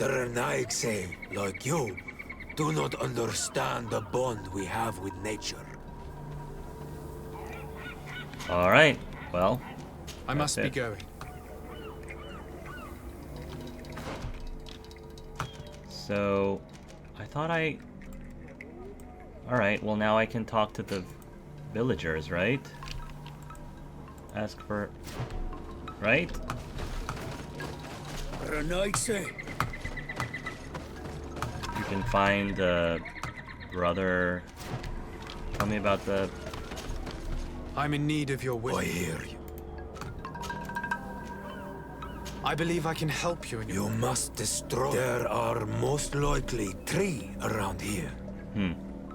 The Renaigse, like you, do not understand the bond we have with nature. Alright, well. I must be going. So, I thought I... Alright, well now I can talk to the villagers, right? Ask for... Right? Renaigse. You can find the brother... Tell me about the... I'm in need of your I wisdom. hear you. I believe I can help you in your... You must destroy. There are most likely 3 around here.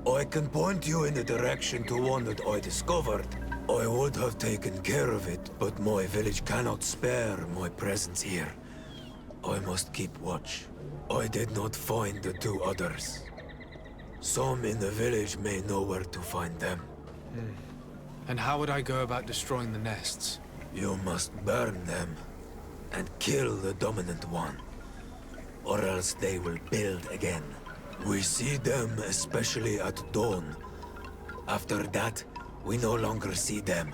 I can point you in the direction to one that I discovered. I would have taken care of it, but my village cannot spare my presence here. I must keep watch. I did not find the 2 others. Some in the village may know where to find them. And how would I go about destroying the nests? You must burn them and kill the dominant one, or else they will build again. We see them especially at dawn. After that, we no longer see them.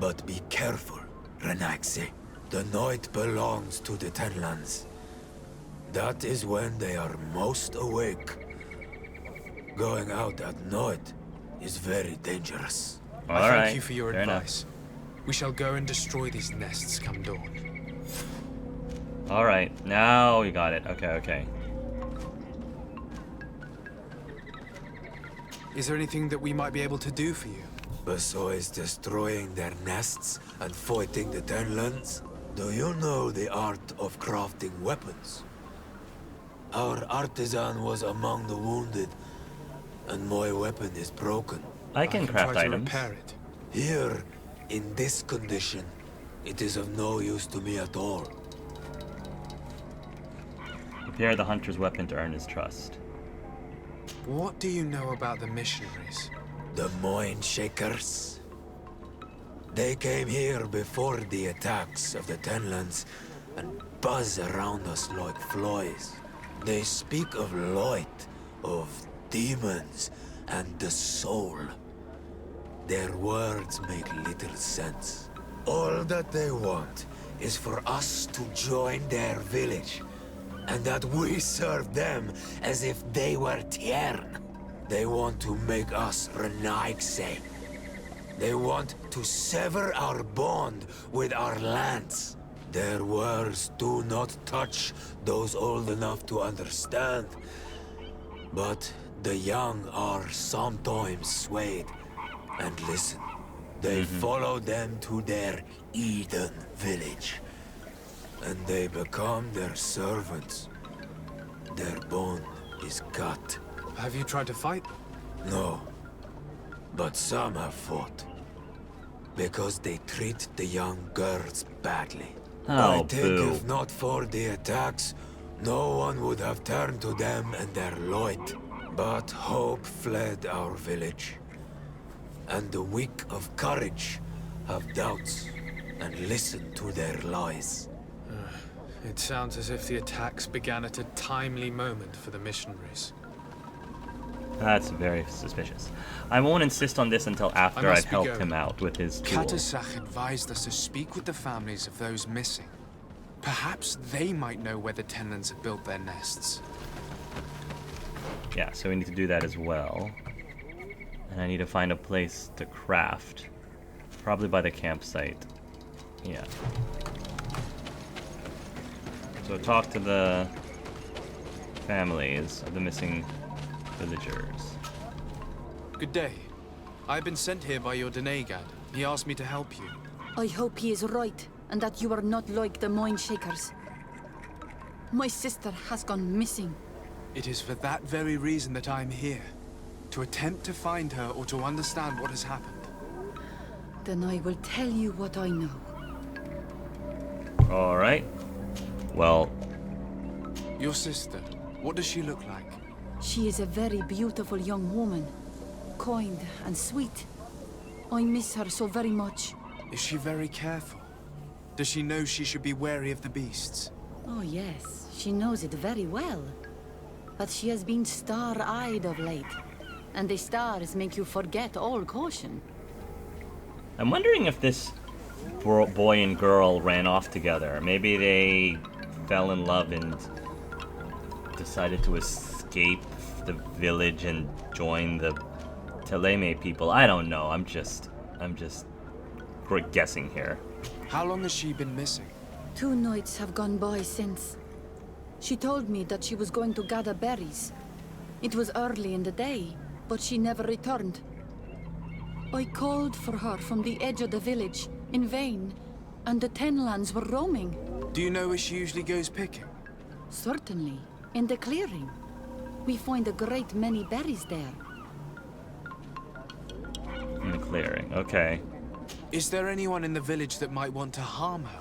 But be careful, Renaigse. The night belongs to the Tenlands. That is when they are most awake. Going out at night is very dangerous. I thank you for your advice. We shall go and destroy these nests come dawn. Alright, now we got it. Okay. Is there anything that we might be able to do for you? Besides destroying their nests and fighting the Tenlands, do you know the art of crafting weapons? Our artisan was among the wounded, and my weapon is broken. I can craft try items. to repair it. Here, in this condition, it is of no use to me at all. Repair the hunter's weapon to earn his trust. What do you know about the missionaries? The Mind Shakers. They came here before the attacks of the Tenlands and buzz around us like flies. They speak of light, of demons, and the soul. Their words make little sense. All that they want is for us to join their village, and that we serve them as if they were Tiern. They want to make us Renaigse. They want to sever our bond with our lands. Their words do not touch those old enough to understand. But the young are sometimes swayed and listen. They follow them to their Eden village, and they become their servants. Their bond is cut. Have you tried to fight? No, but some have fought. Because they treat the young girls badly. Oh, I think boo. if not for the attacks, no one would have turned to them and their light. But hope fled our village. And the weak of courage have doubts and listen to their lies. It sounds as if the attacks began at a timely moment for the missionaries. That's very suspicious. I won't insist on this until after I've must be helped going. him out with his tools. Katasach advised us to speak with the families of those missing. Perhaps they might know where the Tenlands have built their nests. Yeah, so we need to do that as well. And I need to find a place to craft. Probably by the campsite. Yeah. So talk to the families of the missing villagers. Good day. I've been sent here by your Denegad. He asked me to help you. I hope he is right, and that you are not like the Mind Shakers. My sister has gone missing. It is for that very reason that I'm here. To attempt to find her or to understand what has happened. Then I will tell you what I know. Alright. Well, Your sister, what does she look like? She is a very beautiful young woman. Kind and sweet. I miss her so very much. Is she very careful? Does she know she should be wary of the beasts? Oh yes, she knows it very well. But she has been star-eyed of late. And the stars make you forget all caution. I'm wondering if this boy and girl ran off together. Maybe they fell in love and decided to escape the village and join the Teleme people. I don't know. I'm just guessing here. How long has she been missing? 2 nights have gone by since. She told me that she was going to gather berries. It was early in the day, but she never returned. I called for her from the edge of the village, in vain, and the Tenlands were roaming. Do you know where she usually goes picking? Certainly, in the clearing. We find a great many berries there. In the clearing, okay. Is there anyone in the village that might want to harm her?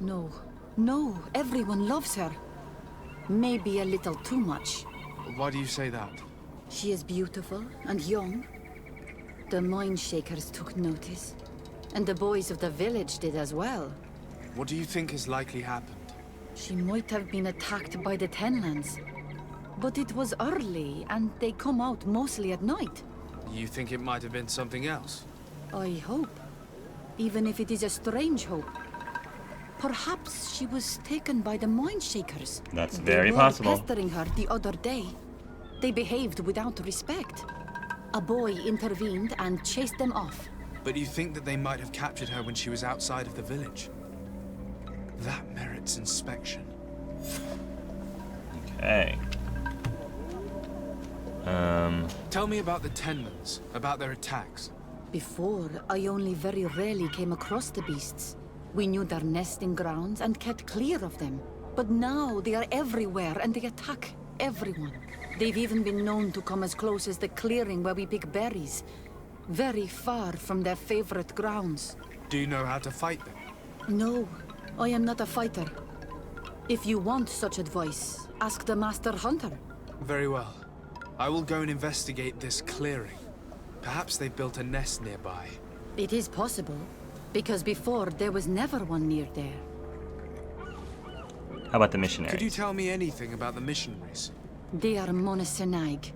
No, everyone loves her. Maybe a little too much. Why do you say that? She is beautiful and young. The mine shakers took notice. And the boys of the village did as well. What do you think has likely happened? She might have been attacked by the Tenlands. But it was early, and they come out mostly at night. You think it might have been something else? I hope. Even if it is a strange hope. Perhaps she was taken by the mine shakers. That's very They possible. were pestering her the other day. They behaved without respect. A boy intervened and chased them off. But you think that they might have captured her when she was outside of the village? That merits inspection. Okay. Tell me about the Tenlands, about their attacks. Before, I only very rarely came across the beasts. We knew their nesting grounds and kept clear of them. But now they are everywhere and they attack everyone. They've even been known to come as close as the clearing where we pick berries. Very far from their favorite grounds. Do you know how to fight them? No, I am not a fighter. If you want such advice, ask the Master Hunter. Very well. I will go and investigate this clearing. Perhaps they built a nest nearby. It is possible, because before there was never one near there. How about the missionaries? Could you tell me anything about the missionaries? They are monosynaig.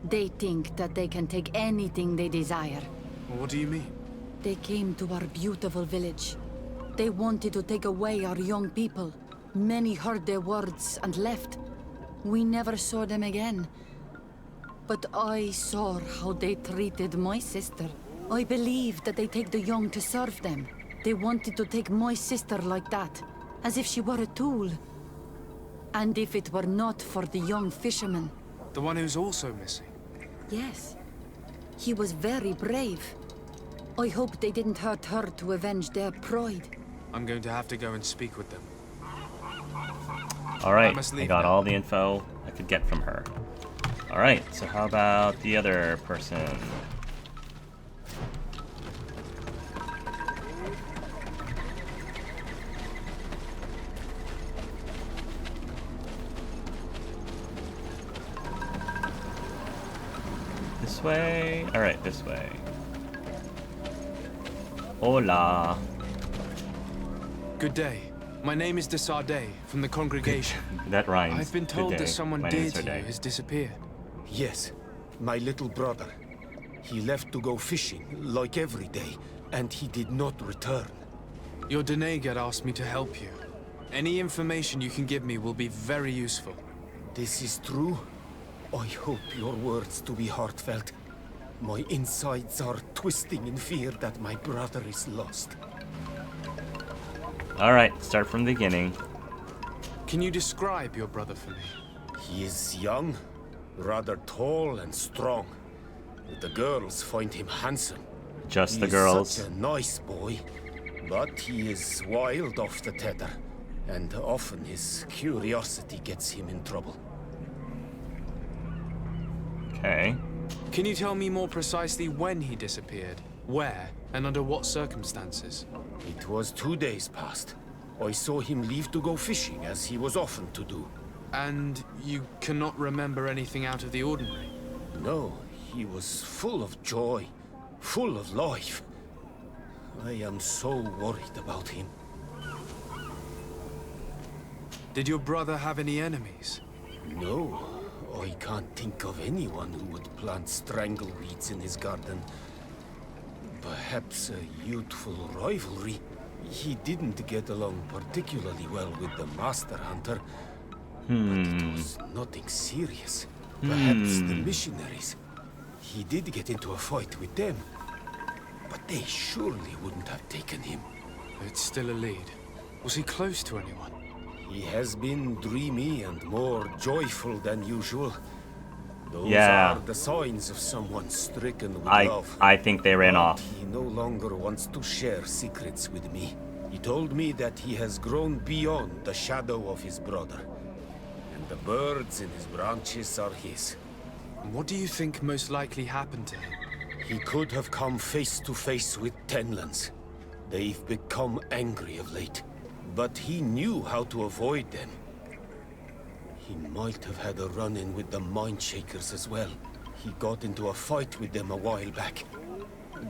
They think that they can take anything they desire. What do you mean? They came to our beautiful village. They wanted to take away our young people. Many heard their words and left. We never saw them again. But I saw how they treated my sister. I believe that they take the young to serve them. They wanted to take my sister like that, as if she were a tool. And if it were not for the young fisherman... The one who's also missing? Yes. He was very brave. I hope they didn't hurt her to avenge their pride. I'm going to have to go and speak with them. Alright, must I leave got now. all the info I could get from her. Alright, so how about the other person? This way? Alright, this way. Hola. Good day. My name is Desardet, from the congregation. That rhymes. I've been Good told day. that someone My name dear is to you Sarday. has disappeared. Yes, my little brother. He left to go fishing, like every day, and he did not return. Your Denegat asked me to help you. Any information you can give me will be very useful. This is true? I hope your words to be heartfelt. My insides are twisting in fear that my brother is lost. Alright, start from the beginning. Can you describe your brother for me? He is young, rather tall and strong. The girls find him handsome. Just the He girls. is such a nice boy, but he is wild off the tether, and often his curiosity gets him in trouble. Okay. Can you tell me more precisely when he disappeared, where, and under what circumstances? It was 2 days past. I saw him leave to go fishing, as he was often to do. And you cannot remember anything out of the ordinary? No, he was full of joy, full of life. I am so worried about him. Did your brother have any enemies? No, I can't think of anyone who would plant strangleweeds in his garden. Perhaps a youthful rivalry. He didn't get along particularly well with the Master Hunter, but it was nothing serious. Perhaps the missionaries. He did get into a fight with them, but they surely wouldn't have taken him. It's still a lead. Was he close to anyone? He has been dreamy and more joyful than usual. Those Yeah. are the signs of someone stricken with I love. think they ran off. He no longer wants to share secrets with me. He told me that he has grown beyond the shadow of his brother. And the birds in his branches are his. And what do you think most likely happened to him? He could have come face to face with Tenlands. They've become angry of late. But he knew how to avoid them. He might have had a run-in with the Mindshakers as well. He got into a fight with them a while back.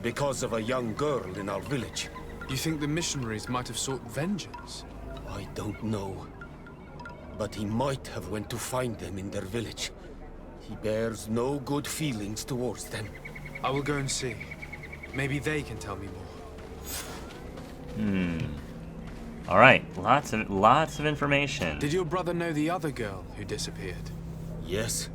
Because of a young girl in our village. You think the missionaries might have sought vengeance? I don't know. But he might have went to find them in their village. He bears no good feelings towards them. I will go and see. Maybe they can tell me more. All right, lots of information. Did your brother know the other girl who disappeared? Yes.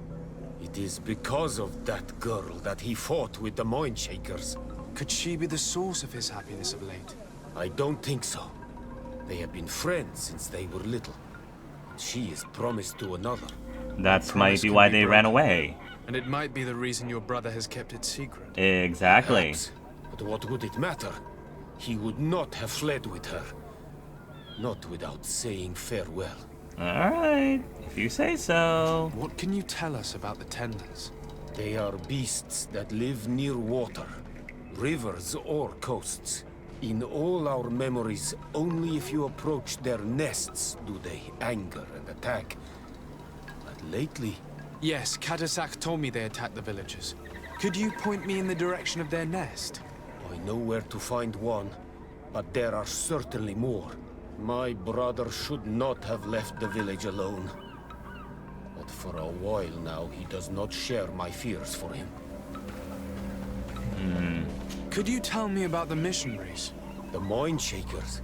It is because of that girl that he fought with the Mindshakers. Could she be the source of his happiness of late? I don't think so. They have been friends since they were little. She is promised to another. That's might Promise be can why be they ran broken. away. And it might be the reason your brother has kept it secret. Exactly. Perhaps. But what would it matter? He would not have fled with her. Not without saying farewell. All right, if you say so. What can you tell us about the Tenlands? They are beasts that live near water, rivers or coasts. In all our memories, only if you approach their nests do they anger and attack. But lately, Yes, Katasak told me they attacked the villagers. Could you point me in the direction of their nest? I know where to find one, but there are certainly more. My brother should not have left the village alone. But for a while now, he does not share my fears for him. Could you tell me about the missionaries? The Mindshakers.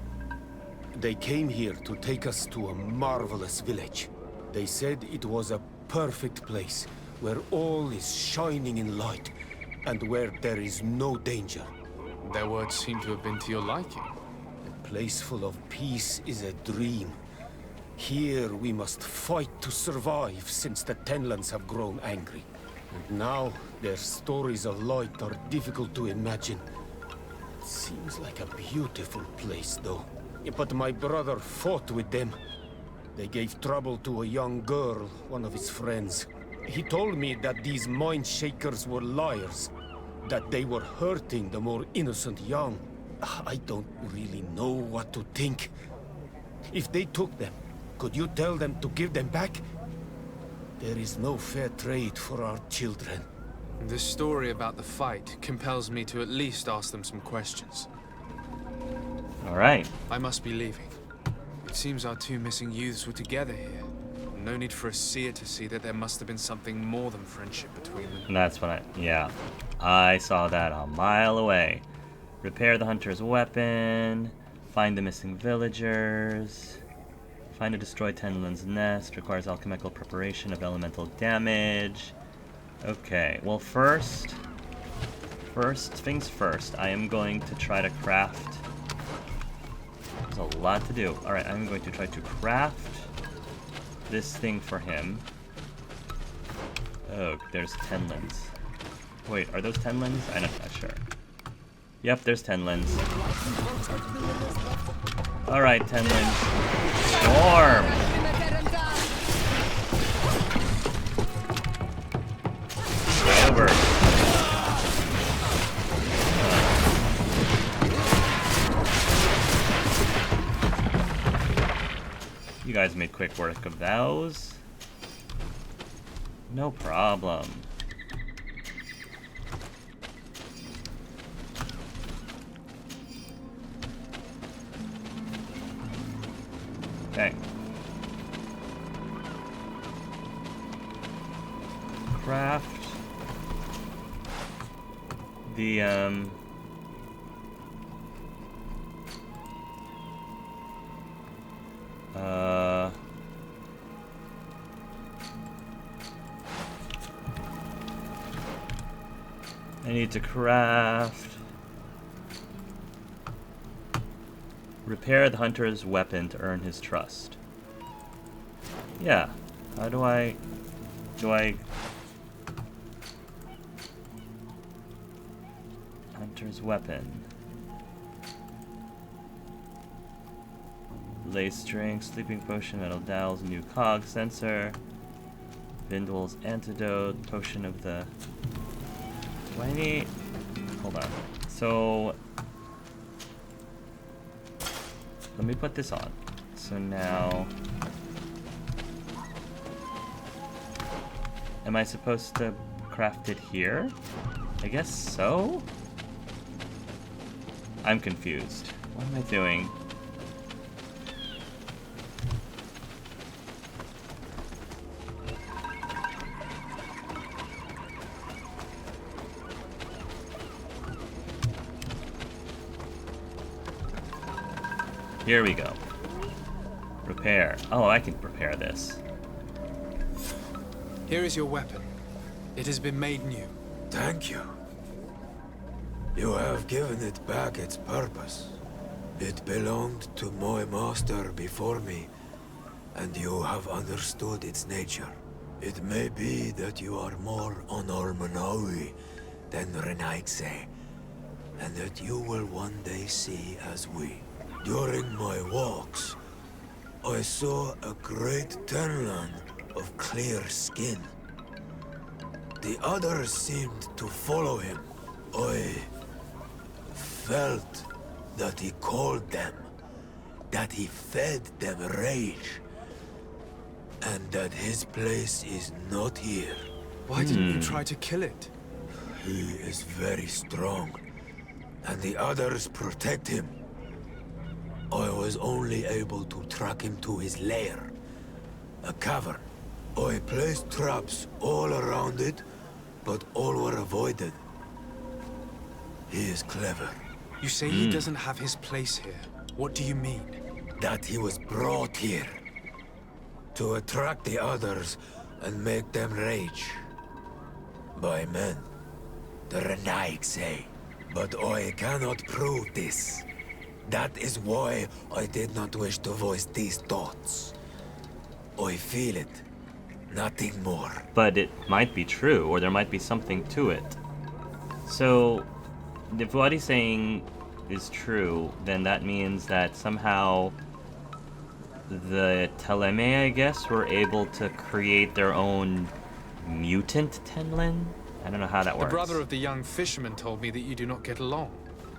They came here to take us to a marvelous village. They said it was a perfect place, where all is shining in light, and where there is no danger. Their words seem to have been to your liking. A place full of peace is a dream. Here we must fight to survive, since the Tenlands have grown angry. And now, their stories of light are difficult to imagine. It seems like a beautiful place, though. But my brother fought with them. They gave trouble to a young girl, one of his friends. He told me that these Mindshakers were liars, that they were hurting the more innocent young. I don't really know what to think. If they took them, could you tell them to give them back? There is no fair trade for our children. This story about the fight compels me to at least ask them some questions. All right. I must be leaving. It seems our two missing youths were together here. No need for a seer to see that there must have been something more than friendship between them. And that's when I saw that a mile away. Repair the hunter's weapon. Find the missing villagers. Find a destroyed Tenlan's nest. Requires alchemical preparation of elemental damage. Okay, well first things first. I am going to try to craft. There's a lot to do. Alright, I'm going to try to craft this thing for him. Oh, there's Tenlands. Wait, are those Tenlands? I'm not sure. Yep, there's Tenlands. Alright, Tenlands. Storm! Right over. You guys made quick work of those. No problem. Okay. craft the I need to craft. Repair the hunter's weapon to earn his trust. Yeah. How do I... Hunter's weapon. Lace string, sleeping potion, metal dowels, new cog sensor, Vindwell's antidote, potion of the... Do I need... Hold on. So... Let me put this on. So now... Am I supposed to craft it here? I guess so? I'm confused. What am I doing? Here we go. Repair. Oh, I can repair this. Here is your weapon. It has been made new. Thank you. You have given it back its purpose. It belonged to my master before me, and you have understood its nature. It may be that you are more on Almanawi than Renaigse, and that you will one day see as we. During my walks, I saw a great tenland of clear skin. The others seemed to follow him. I felt that he called them, that he fed them rage, and that his place is not here. Why didn't you try to kill it? He is very strong, and the others protect him. I was only able to track him to his lair, a cavern. I placed traps all around it, but all were avoided. He is clever. You say he doesn't have his place here. What do you mean? That he was brought here to attract the others and make them rage. By men, the Renaig say. But I cannot prove this. That is why I did not wish to voice these thoughts. I feel it. Nothing more. But it might be true, or there might be something to it. So, if what he's saying is true, then that means that somehow the Teleme, I guess, were able to create their own mutant Tenlin? I don't know how that works. The brother of the young fisherman told me that you do not get along.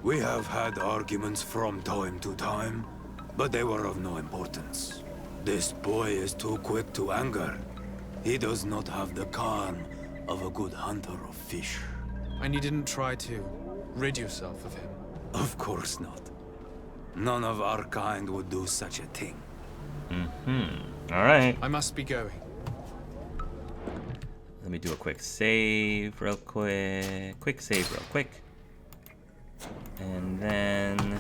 We have had arguments from time to time, but they were of no importance. This boy is too quick to anger. He does not have the calm of a good hunter of fish. And you didn't try to rid yourself of him? Of course not. None of our kind would do such a thing. Alright. I must be going. Let me do a quick save real quick. Quick save real quick. And then...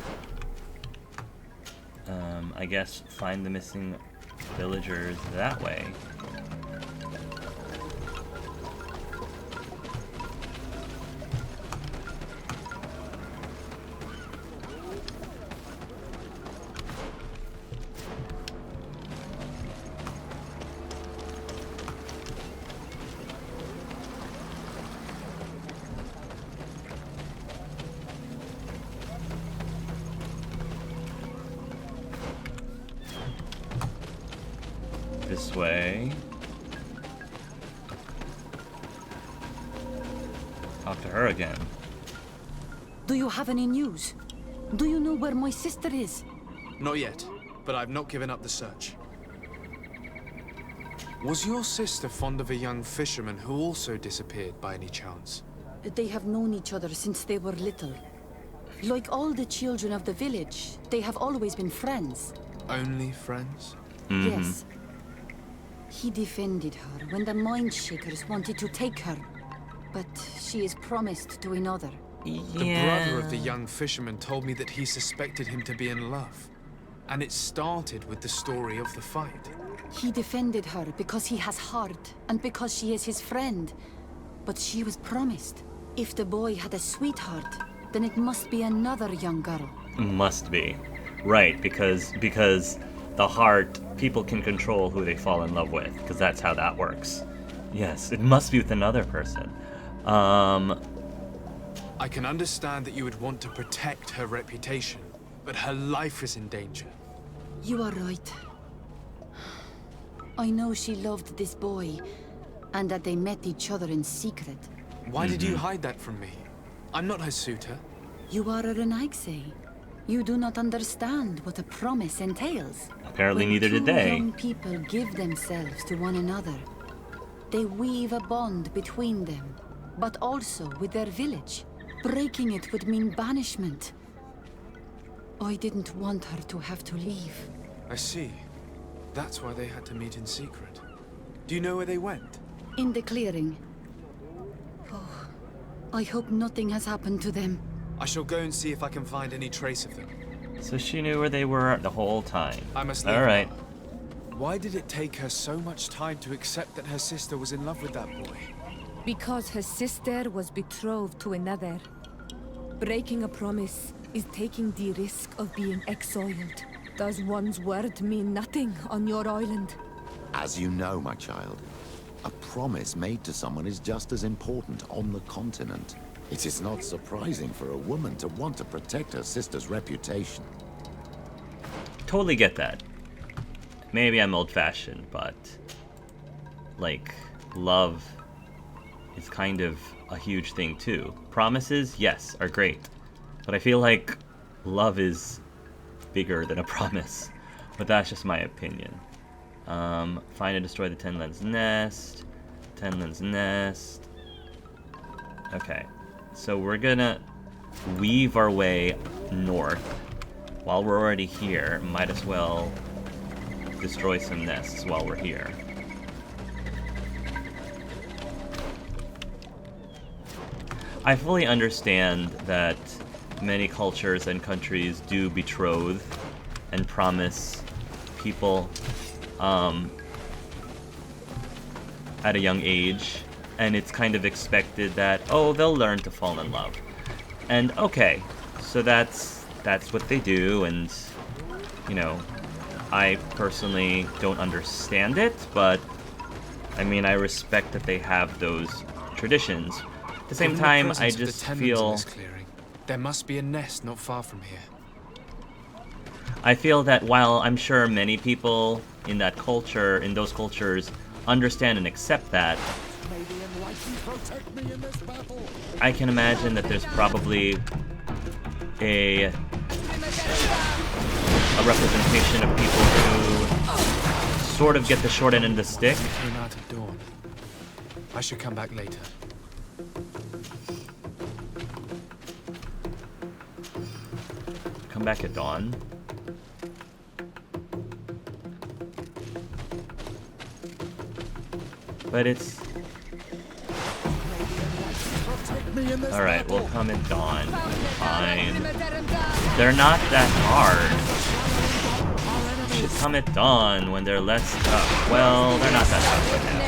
I guess find the missing villagers that way. This way. Talk to her again. Do you have any news? Do you know where my sister is? Not yet, but I've not given up the search. Was your sister fond of a young fisherman who also disappeared by any chance? They have known each other since they were little. Like all the children of the village, they have always been friends. Only friends? Yes. He defended her when the mind shakers wanted to take her. But she is promised to another. The brother of the young fisherman told me that he suspected him to be in love. And it started with the story of the fight. He defended her because he has heart, and because she is his friend. But she was promised. If the boy had a sweetheart, then it must be another young girl. Must be. Right, because the heart, people can control who they fall in love with, because that's how that works. Yes, it must be with another person. I can understand that you would want to protect her reputation, but her life is in danger. You are right. I know she loved this boy, and that they met each other in secret. Why did you hide that from me? I'm not her suitor. You are a Renaigse. You do not understand what a promise entails. Apparently neither did When they. two young people give themselves to one another, they weave a bond between them, but also with their village. Breaking it would mean banishment. I didn't want her to have to leave. I see. That's why they had to meet in secret. Do you know where they went? In the clearing. Oh, I hope nothing has happened to them. I shall go and see if I can find any trace of them. So she knew where they were the whole time. I must leave. All right. now. Why did it take her so much time to accept that her sister was in love with that boy? Because her sister was betrothed to another. Breaking a promise is taking the risk of being exiled. Does one's word mean nothing on your island? As you know, my child, a promise made to someone is just as important on the continent. It is not surprising for a woman to want to protect her sister's reputation. Totally get that. Maybe I'm old-fashioned, but like, love is kind of a huge thing too. Promises, yes, are great, but I feel like love is bigger than a promise. But that's just my opinion. Find and destroy the Tenland's nest. Tenland's nest. Okay, so we're gonna weave our way north. While we're already here, might as well destroy some nests while we're here. I fully understand that many cultures and countries do betroth and promise people at a young age, and it's kind of expected that, oh, they'll learn to fall in love. And okay, so that's what they do, and you know, I personally don't understand it, but I mean, I respect that they have those traditions. At the same Given time, presence I of the just tenants feel in this clearing, there must be a nest not far from here. I feel that while I'm sure many people in that culture, in those cultures, understand and accept that, I can imagine that there's probably a representation of people who sort of get the short end of the stick. We came out at dawn. I should come back later. Come back at dawn. But it's... Alright, we'll come at dawn. Fine. They're not that hard. Should come at dawn when they're less tough. Well, they're not that tough right now.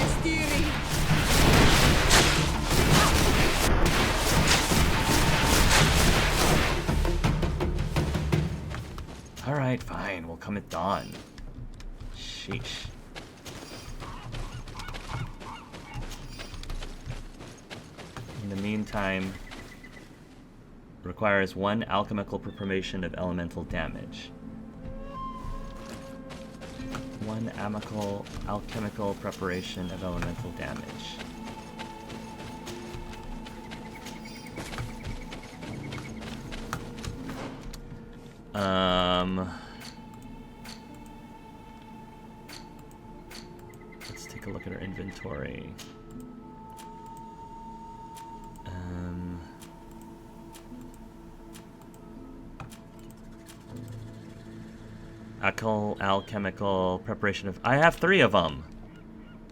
Alright, fine. We'll come at dawn. Sheesh. In the meantime, requires 1 alchemical preparation of elemental damage. 1 alchemical preparation of elemental damage. Let's take a look at our inventory. Alchemical preparation of... I have 3 of them!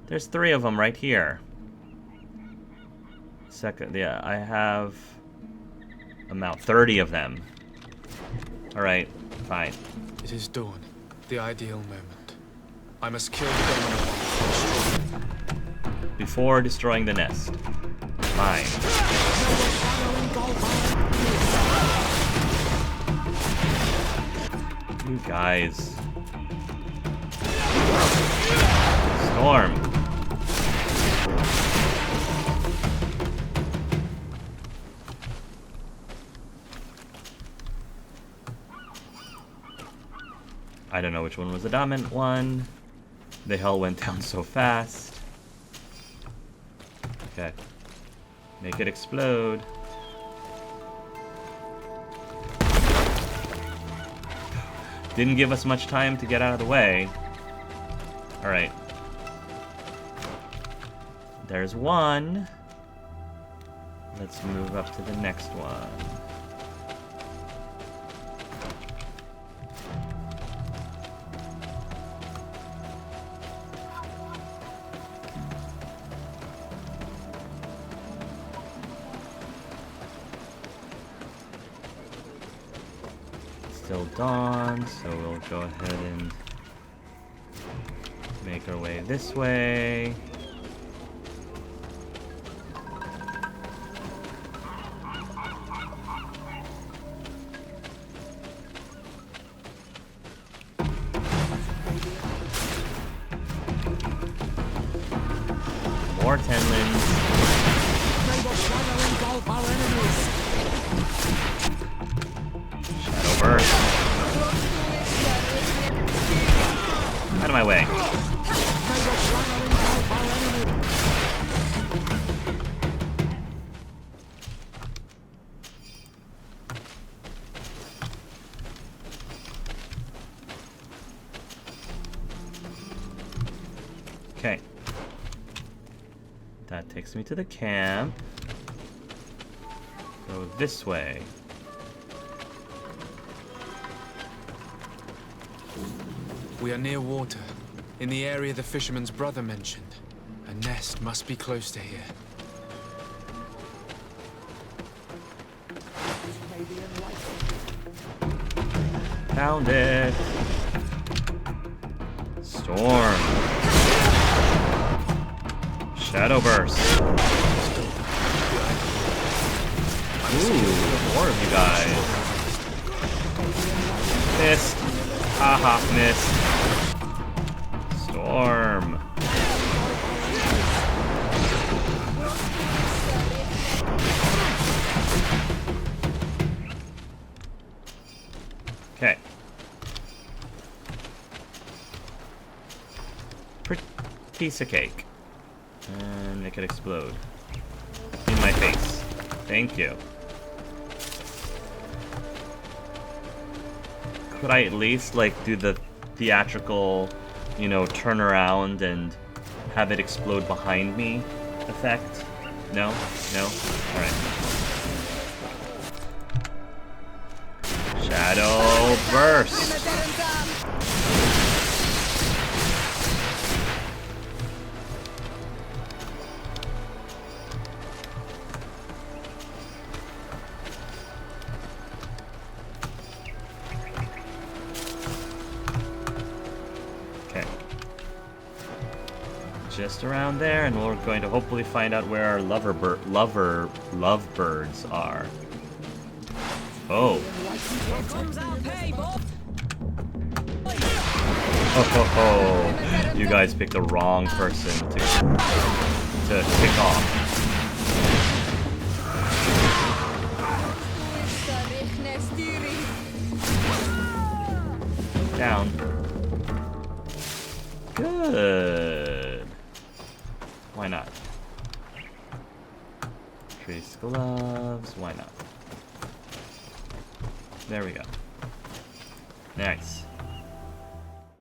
There's 3 of them right here. Second, yeah, I have about 30 of them. Alright, fine. It is dawn, the ideal moment. I must kill the dominant Before destroying the nest. Fine. You guys. Storm. I don't know which one was the dominant one. The hell went down so fast. Okay. Make it explode. Didn't give us much time to get out of the way. Alright. There's one. Let's move up to the next one. Still dawn, so we'll go ahead and make our way this way. More tenlins. Shadow burst. Out of my way. Okay. That takes me to the camp. Go this way. We are near water, in the area the fisherman's brother mentioned. A nest must be close to here. Found it. Storm. Shadow burst. Ooh, more of you guys. Missed. Haha, missed. Storm. Okay. Piece of cake. And make it explode. In my face. Thank you. Could I at least, like, do the theatrical, you know, turn around and have it explode behind me effect? No? No? Alright. Shadow burst! Just around there, and we're going to hopefully find out where our lovebirds are. Oh. Oh, you guys picked the wrong person to kick off. Down. Good. Why not? Trace gloves. Why not? There we go. Nice.